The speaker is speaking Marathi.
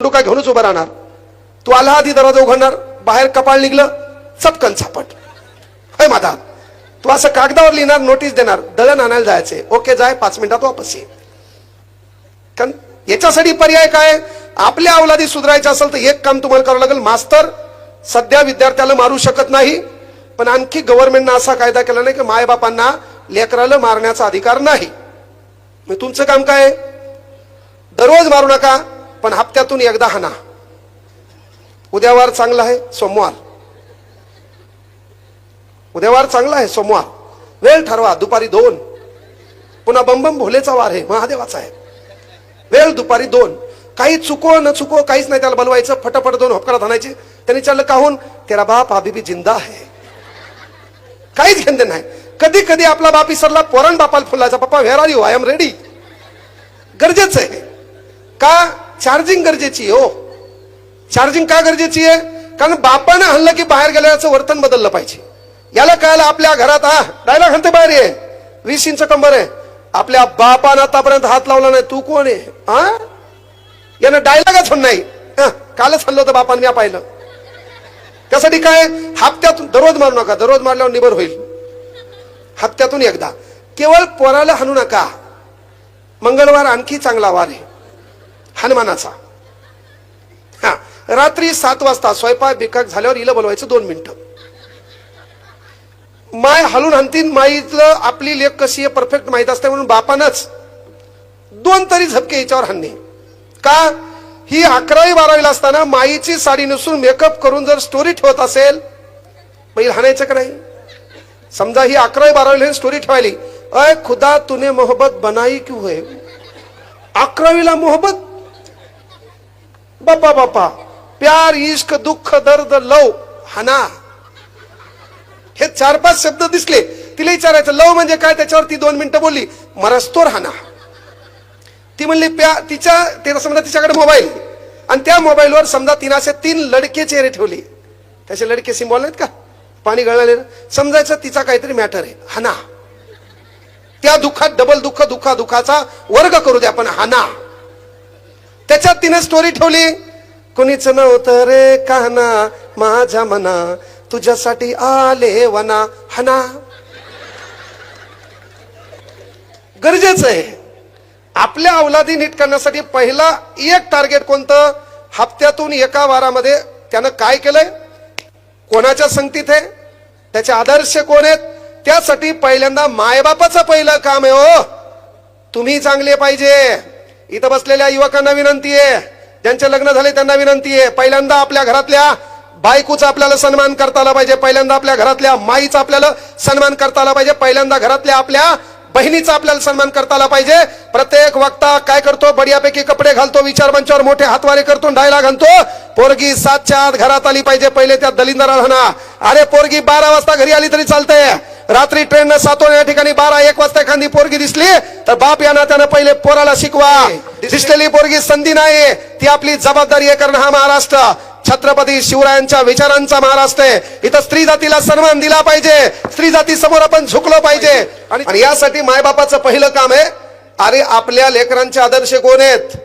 तू काय घेऊनच उभा राहणार. तू आला आधी दरवाजा उघडणार, बाहेर कपाळ निघलं चटकन छापट. होय माझा तू असं कागदावर लिहिणार, नोटीस देणार, दळण आणायला जायचे, ओके जाय 5 मिनिटात वापस ये. कारण याच्यासाठी पर्याय काय, आपल्या अवलादी सुधारायचं असेल तर एक काम तुम्हाला करावं लागेल. मास्तर सध्या विद्यार्थ्याला मारू शकत नाही, पण आणखी गव्हर्नमेंटनं असा कायदा केला नाही की मायबापांना लेकराला मारण्याचा अधिकार नाही. मग तुमचं काम काय, दररोज मारू नका, पण हप्त्यातून एकदा हाना. उद्यावार चांगला आहे सोमवार, उद्यावार चांगला आहे सोमवार, वेळ ठरवा दुपारी 2. पुन्हा बंबम भोलेचा वार आहे, महादेवाचा आहे, वेळ दुपारी 2. काही चुको न चुको काहीच नाही, त्याला बोलवायचं, फटाफट 2 होपकारात आणायचे. त्यांनी चाललं काहून, तेरा बाप अभी भी जिंदा है. काहीच घेणं नाही. कधी कधी आपला बाप इसरला, पोरण बापाला फुलायचा, पप्पा where are you, I am ready. गरजेचं आहे का, चार्जिंग गरजेची आहे. हो, चार्जिंग का गरजेची आहे, कारण बापानं हल्लं की बाहेर गेल्याचं वर्तन बदललं पाहिजे. याला कळलं आपल्या घरात डायलॉग म्हणते बाहेर ये, 20 इंच कंबर आहे. आपल्या बापानं आतापर्यंत हात लावला नाही, तू कोण आहे. यानं डायलॉगच होत नाही. कालच हल्लं होतं बापानं, मी पाहिलं. त्यासाठी काय, हप्त्यातून दररोज मारू नका, दररोज मारल्यावर निबर होईल. हप्त्यातून एकदा. केवळ पोराला हाणू नका. मंगळवार आणखी चांगला वार आहे हनुमानाचा. रात्री 7 वाजता स्वयंपाक बिकाक झाल्यावर हिला बोलवायचं 2 मिनिटं. माय हलून हाणतीन, माईतलं आपली लेख कशी आहे परफेक्ट माहित असते, म्हणून बापानच 2 तरी झपके हिच्यावर हाणणे. का, ही 11वी 12वीला असताना माईची साडी नेसून मेकअप करून जर स्टोरी ठेवत असेल, पहिलं हाणायचं का नाही. समजा ही 11वी 12वीला स्टोरी ठेवायली, अय खुदा तूने मोहब्बत बनाई क्यों है. 11वीला मोहब्बत, बापा बापा, प्यार इश्क दुःख दर्द लव हाना, हे 4-5 शब्द दिसले. तिला विचारायचं लव म्हणजे काय, त्याच्यावर ती 2 मिनिटं बोलली, मरस्तोर हाना. ती म्हणली तिला समजा तिच्याकडे मोबाईल, आणि त्या मोबाईलवर समजा 303 लडके चेहरे ठेवले. त्याचे लडके सिम्बॉल नाहीत का, पाणी गळले, समजायचं तिचा काहीतरी मॅटर आहे, हाना. त्या दुःखात डबल दुःख, दुःखाचा वर्ग करू द्या, पण हाना. त्याच्यात तिने स्टोरी ठेवली, कुणीच नव्हतं रे काना माझ्या मना, तुझ्यासाठी आले वना हाना. गरजेचं आहे आपल्या अवलादी नीट करण्यासाठी. पहिला एक टार्गेट कोणतं, हप्त्यातून एका वारामध्ये त्यानं काय केलंय, कोणाच्या संगतीत आहे, त्याचे आदर्श कोण आहेत. त्यासाठी पहिल्यांदा मायबापाचं पहिलं काम आहे. हो, तुम्ही चांगले पाहिजे. इथं बसलेल्या युवकांना विनंती आहे, ज्यांचे लग्न झाले त्यांना विनंती आहे, पहिल्यांदा आपल्या घरातल्या बायकोचा आपल्याला सन्मान करता आला पाहिजे, पहिल्यांदा आपल्या घरातल्या माईचा आपल्याला सन्मान करता आला पाहिजे, पहिल्यांदा घरातल्या आपल्या बहिणीचा आपल्याला सन्मान करता आला पाहिजे. प्रत्येक वक्ता काय करतो, बढियापैकी कपडे घालतो, विचार मंचावर मोठे हातवारे करतो, डायलॉग आणतो, पोरगी 7च्या आत घरात आली पाहिजे. पहिले त्या दलिंदरा राहणा, अरे पोरगी 12 वाजता घरी आली तरी चालते. रात्री ट्रेननं 7 या ठिकाणी 12-1 वाजता एखादी पोरगी दिसली तर बाप या नात्यानं पहिले पोराला शिकवा. दिसलेली पोरगी संधी नाही, ती आपली जबाबदारी आहे. कारण हा महाराष्ट्र छत्रपती शिवरायांच्या विचारांचा महाराष्ट्र आहे. इथं स्त्री जातीला सन्मान दिला पाहिजे, स्त्री जाती समोर आपण झुकलो पाहिजे. आणि यासाठी मायबापाचं पहिलं काम आहे, अरे आपल्या लेकरांचे आदर्श कोण आहेत.